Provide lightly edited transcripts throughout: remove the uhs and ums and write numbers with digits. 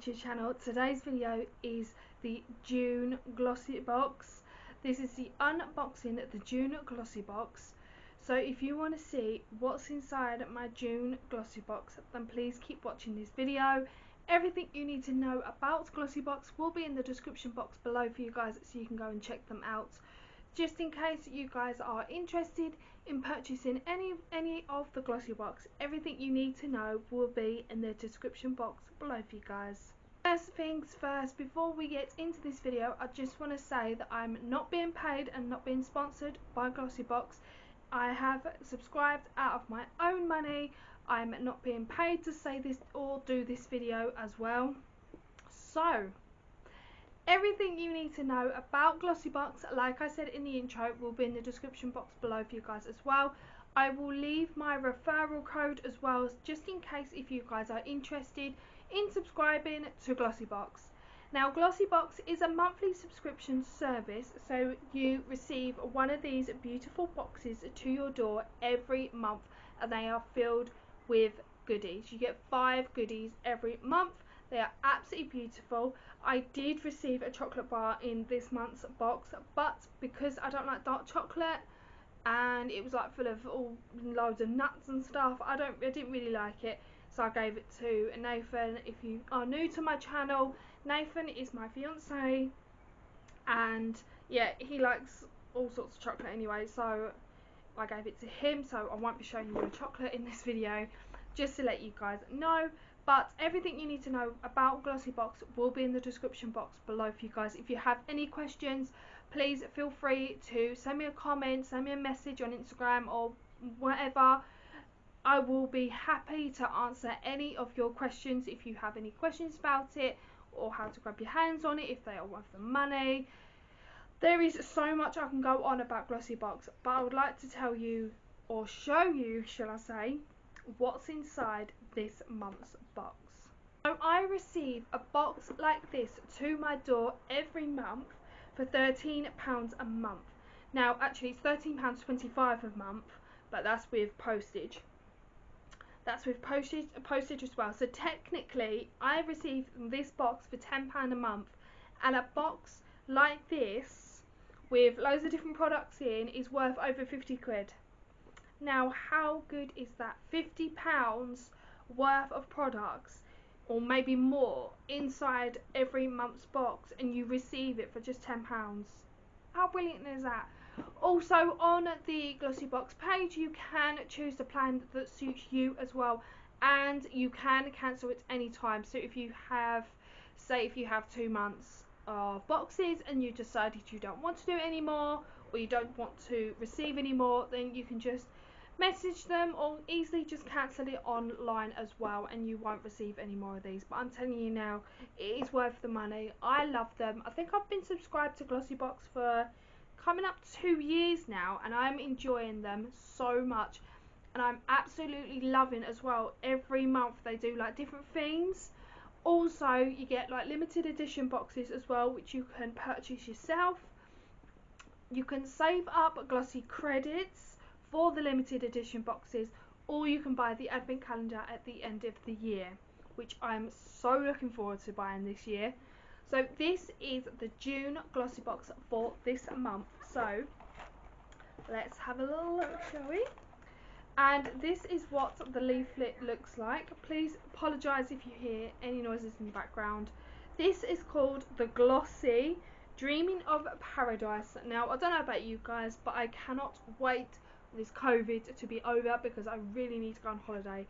to your channel. Today's video is the June Glossybox. This is the unboxing of the June Glossybox. So if you want to see what's inside my June Glossybox, then please keep watching this video. Everything you need to know about Glossybox will be in the description box below for you guys, so you can go and check them out. Just in case you guys are interested in purchasing any of the Glossybox, everything you need to know will be in the description box below for you guys. First things first, before we get into this video, I just want to say that I'm not being paid and not being sponsored by Glossybox. I have subscribed out of my own money. I'm not being paid to say this or do this video as well. So everything you need to know about Glossybox, like I said in the intro, will be in the description box below for you guys as well. I will leave my referral code as well, just in case if you guys are interested in subscribing to Glossybox. Now, Glossybox is a monthly subscription service, so you receive one of these beautiful boxes to your door every month, and they are filled with goodies. You get 5 goodies every month. They are absolutely beautiful. I did receive a chocolate bar in this month's box, but because I don't like dark chocolate and it was like full of loads of nuts and stuff, I didn't really like it, so I gave it to Nathan. If you are new to my channel, Nathan is my fiance, and yeah, he likes all sorts of chocolate anyway, so I gave it to him. So I won't be showing you the chocolate in this video, just to let you guys know. But everything you need to know about Glossybox will be in the description box below for you guys. If you have any questions, please feel free to send me a comment, send me a message on Instagram or whatever. I will be happy to answer any of your questions if you have any questions about it, or how to grab your hands on it if they are worth the money. There is so much I can go on about Glossybox, but I would like to tell you, or show you, shall I say, what's inside this month's box. So I receive a box like this to my door every month for £13 a month. Now actually it's £13.25 a month, but that's with postage. That's with postage as well. So technically I receive this box for £10 a month, and a box like this with loads of different products in is worth over 50 quid. Now, how good is that? £50 worth of products, or maybe more, inside every month's box, and you receive it for just £10. How brilliant is that? Also, on the Glossybox page, you can choose the plan that suits you as well, and you can cancel it anytime. So if you have, say if you have 2 months of boxes and you decided you don't want to do it anymore, or you don't want to receive anymore, then you can just message them or easily just cancel it online as well, and you won't receive any more of these. But I'm telling you now, it is worth the money. I love them. I think I've been subscribed to Glossybox for coming up 2 years now, and I'm enjoying them so much, and I'm absolutely loving as well. Every month they do like different themes. Also, you get like limited edition boxes as well, which you can purchase yourself. You can save up Glossy credits for the limited edition boxes, or you can buy the advent calendar at the end of the year, which I'm so looking forward to buying this year. So this is the June Glossybox for this month. So let's have a little look, shall we? And this is what the leaflet looks like. Please apologise if you hear any noises in the background. This is called the Glossy Dreaming of Paradise. Now, I don't know about you guys, but I cannot wait for this COVID to be over, because I really need to go on holiday.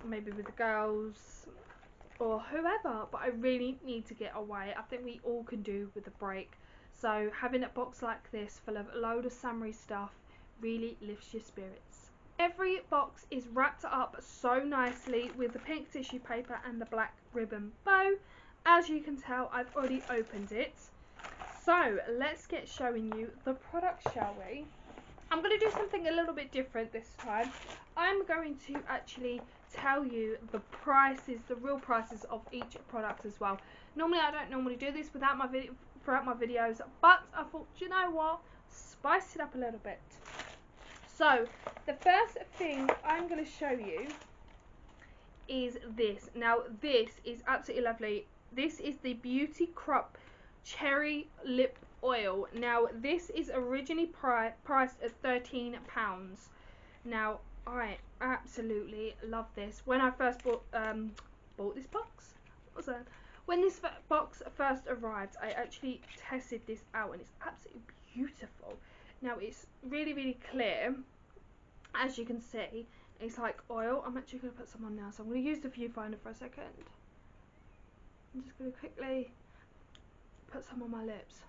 Maybe with the girls or whoever, but I really need to get away. I think we all can do with a break. So having a box like this full of a load of summery stuff really lifts your spirits. Every box is wrapped up so nicely with the pink tissue paper and the black ribbon bow. As you can tell, I've already opened it. So let's get showing you the product, shall we? I'm going to do something a little bit different this time. I'm going to actually tell you the prices, the real prices of each product as well. Normally I don't normally do this throughout my videos, but I thought, you know what, spice it up a little bit. So the first thing I'm going to show you is this. Now this is absolutely lovely. This is the Beauty Crop Cherry Lip Oil. Now this is originally priced at £13. Now I absolutely love this. When I first bought this box, what was that? When this box first arrived, I actually tested this out and it's absolutely beautiful. Now it's really, really clear, as you can see. It's like oil. I'm actually going to put some on now, so I'm going to use the viewfinder for a second. I'm just going to quickly put some on my lips.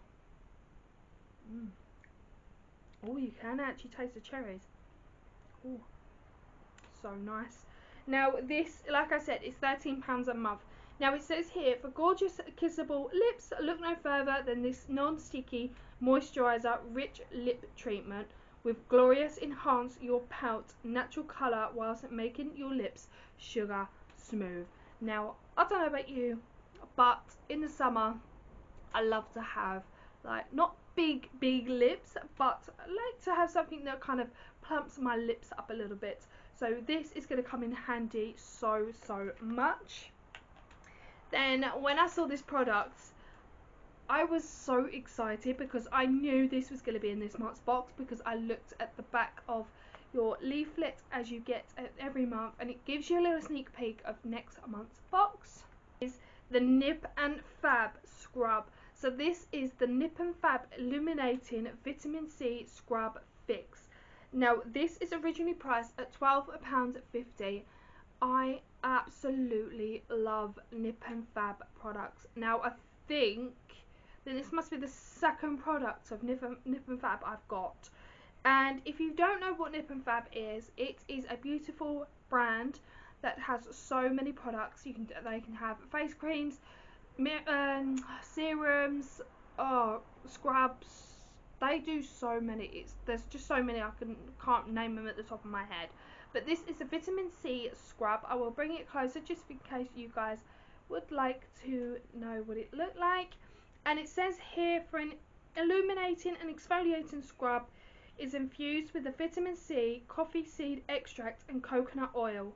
Oh, you can actually taste the cherries. Oh, so nice. Now this, like I said, is £13 a month. Now it says here, for gorgeous kissable lips, look no further than this non-sticky moisturizer rich lip treatment with glorious enhance your pout natural colour whilst making your lips sugar smooth. Now I don't know about you, but in the summer I love to have like not big lips, but I like to have something that kind of plumps my lips up a little bit. So this is going to come in handy so much. Then when I saw this product, I was so excited because I knew this was going to be in this month's box, because I looked at the back of your leaflet as you get every month, and it gives you a little sneak peek of next month's box. Is the Nip and Fab Scrub. So this is the Nip and Fab Illuminating Vitamin C Scrub Fix. Now this is originally priced at £12.50. I absolutely love Nip and Fab products. Now I think that this must be the second product of Nip and Fab I've got. And if you don't know what Nip and Fab is, it is a beautiful brand that has so many products. They can have face creams, serums, scrubs. They do so many. There's just so many I can't name them at the top of my head. But this is a vitamin C scrub. I will bring it closer just in case you guys would like to know what it looked like. And it says here, for an illuminating and exfoliating scrub is infused with the vitamin C, coffee seed extract and coconut oil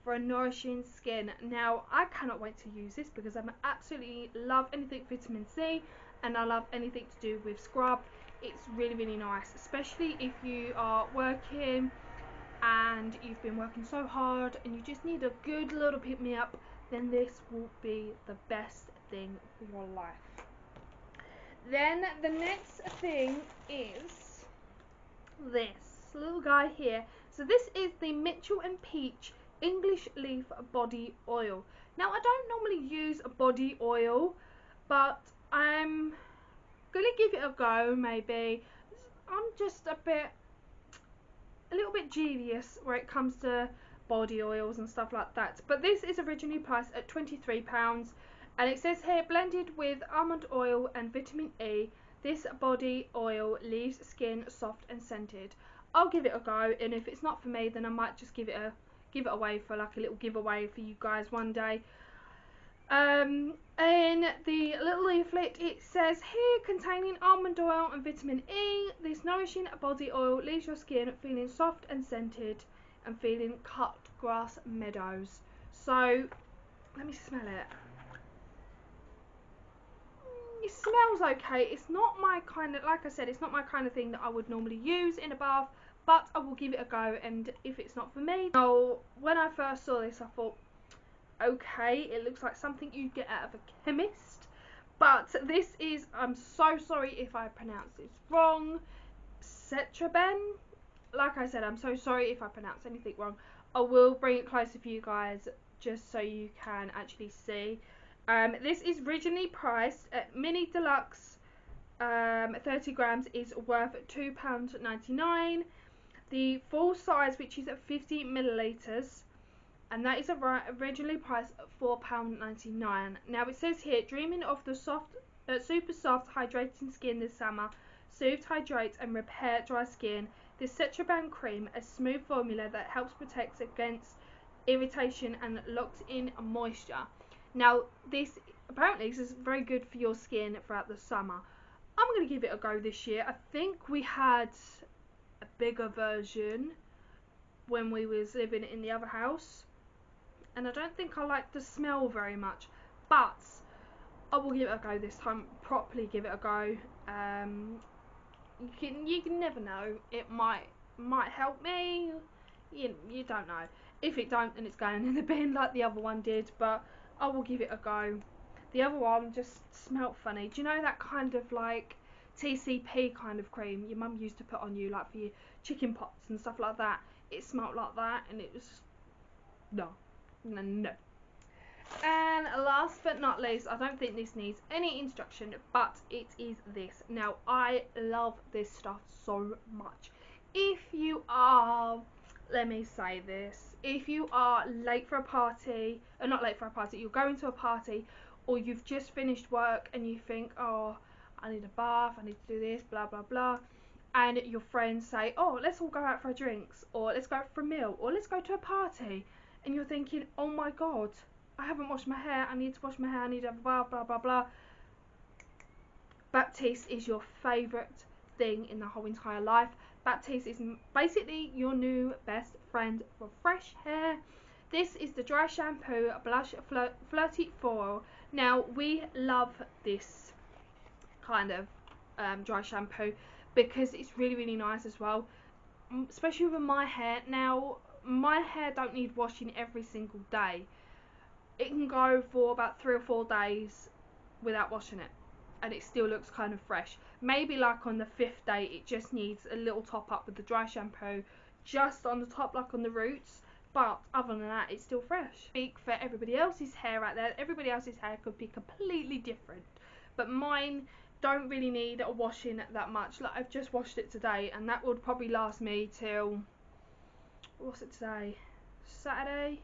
for a nourishing skin. Now I cannot wait to use this because I absolutely love anything vitamin C, and I love anything to do with scrub. It's really nice, especially if you are working and you've been working so hard and you just need a good little pick me up. Then this will be the best thing for your life. Then the next thing is this little guy here. So this is the Mitchell and Peach English Leaf Body Oil. Now I don't normally use a body oil, but I'm gonna give it a go. Maybe I'm just a little bit devious where it comes to body oils and stuff like that. But this is originally priced at £23, and it says here, blended with almond oil and vitamin E, this body oil leaves skin soft and scented. I'll give it a go, and if it's not for me, then I might just give it away for like a little giveaway for you guys one day. In the little leaflet it says here, containing almond oil and vitamin E, this nourishing body oil leaves your skin feeling soft and scented and feeling cut grass meadows. So let me smell it. It smells okay. It's not my kind of, like I said, it's not my kind of thing that I would normally use in a bath, but I will give it a go, and if it's not for me. Now when I first saw this I thought, okay, it looks like something you get out of a chemist, but this is, I'm so sorry if I pronounce this wrong, Cetraben. Like I said, I'm so sorry if I pronounce anything wrong. I will bring it closer for you guys just so you can actually see. This is originally priced at mini deluxe, 30 grams is worth £2.99. The full size, which is at 50 millilitres, and that is originally priced at £4.99. Now it says here, dreaming of the super soft hydrating skin this summer, soothe, hydrate and repair dry skin. This Cetraben cream, a smooth formula that helps protect against irritation and locks in moisture. Now apparently this is very good for your skin throughout the summer. I'm going to give it a go this year. I think we had a bigger version when we was living in the other house. and I don't think I like the smell very much, but I will give it a go this time, properly give it a go. You can never know, it might help me. You don't know. If it don't, then it's going in the bin like the other one did, but I will give it a go. The other one just smelt funny. Do you know that kind of like TCP kind of cream your mum used to put on you like for your chicken pots and stuff like that? It smelt like that, and it was no. And last but not least, I don't think this needs any instruction, but it is this. Now, I love this stuff so much. If you are, let me say this, if you are late for a party, or not late for a party, you're going to a party, or you've just finished work and you think, oh, I need a bath, I need to do this, blah, blah, blah, and your friends say, oh, let's all go out for drinks, or let's go out for a meal, or let's go to a party, and you're thinking, oh my god, I haven't washed my hair, I need to wash my hair, I need to blah blah blah blah. Baptiste is your favourite thing in the whole entire life. Baptiste is basically your new best friend for fresh hair. This is the dry shampoo blush flirty foil. Now we love this kind of dry shampoo because it's really nice as well, especially with my hair. Now my hair don't need washing every single day. It can go for about 3 or 4 days without washing it, and it still looks kind of fresh. Maybe like on the 5th day it just needs a little top up with the dry shampoo just on the top, like on the roots, but other than that it's still fresh. Speak for everybody else's hair out there, everybody else's hair could be completely different, but mine don't really need a washing that much. Like I've just washed it today, and that would probably last me till, what's it today, Saturday,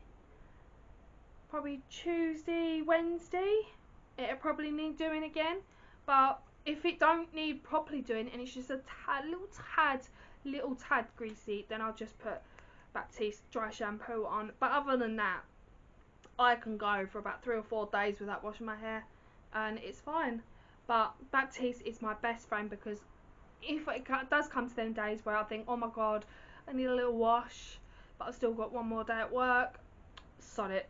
probably Tuesday, Wednesday. It'll probably need doing again, but if it don't need properly doing and it's just a little tad greasy, then I'll just put Baptiste dry shampoo on. But other than that, I can go for about 3 or 4 days without washing my hair, and it's fine. But Baptiste is my best friend because if it does come to them days where I think, oh my god, I need a little wash, but I've still got one more day at work, sod it,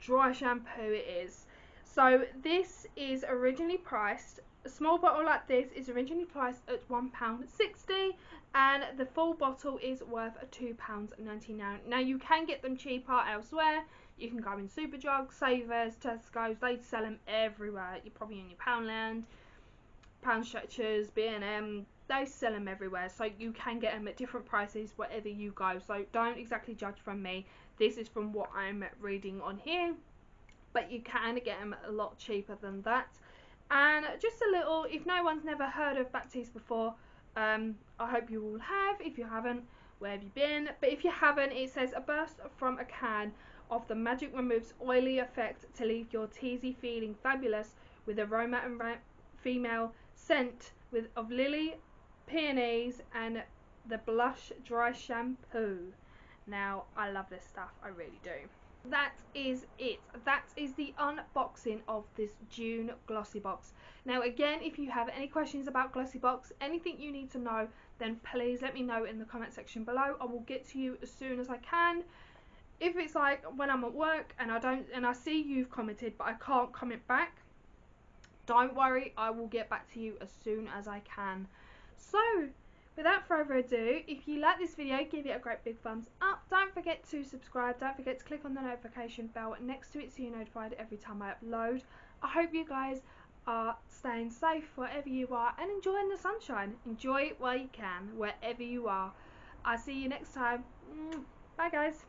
dry shampoo it is. So this is originally priced, a small bottle like this is originally priced at £1.60, and the full bottle is worth £2.99. Now you can get them cheaper elsewhere. You can go in Superdrug, Savers, Tesco's, they sell them everywhere. You're probably in your Poundland, Pound Stretchers, B&M, they sell them everywhere, so you can get them at different prices wherever you go, so don't exactly judge from me. This is from what I'm reading on here, but you can get them a lot cheaper than that. And just a little, if no one's never heard of Baptiste before, I hope you all have. If you haven't, where have you been? But if you haven't, it says a burst from a can of the magic removes oily effect to leave your teasy feeling fabulous with aroma and female scent of lily, peonies, and the blush dry shampoo. Now I love this stuff, I really do. That is it. That is the unboxing of this June Glossybox. Now again, if you have any questions about Glossybox, anything you need to know, then please let me know in the comment section below. I will get to you as soon as I can. If it's like when I'm at work and I see you've commented but I can't comment back, don't worry, I will get back to you as soon as I can. So without further ado, if you like this video, give it a great big thumbs up. Don't forget to subscribe. Don't forget to click on the notification bell next to it so you're notified every time I upload. I hope you guys are staying safe wherever you are and enjoying the sunshine. Enjoy it while you can, wherever you are. I'll see you next time. Bye guys.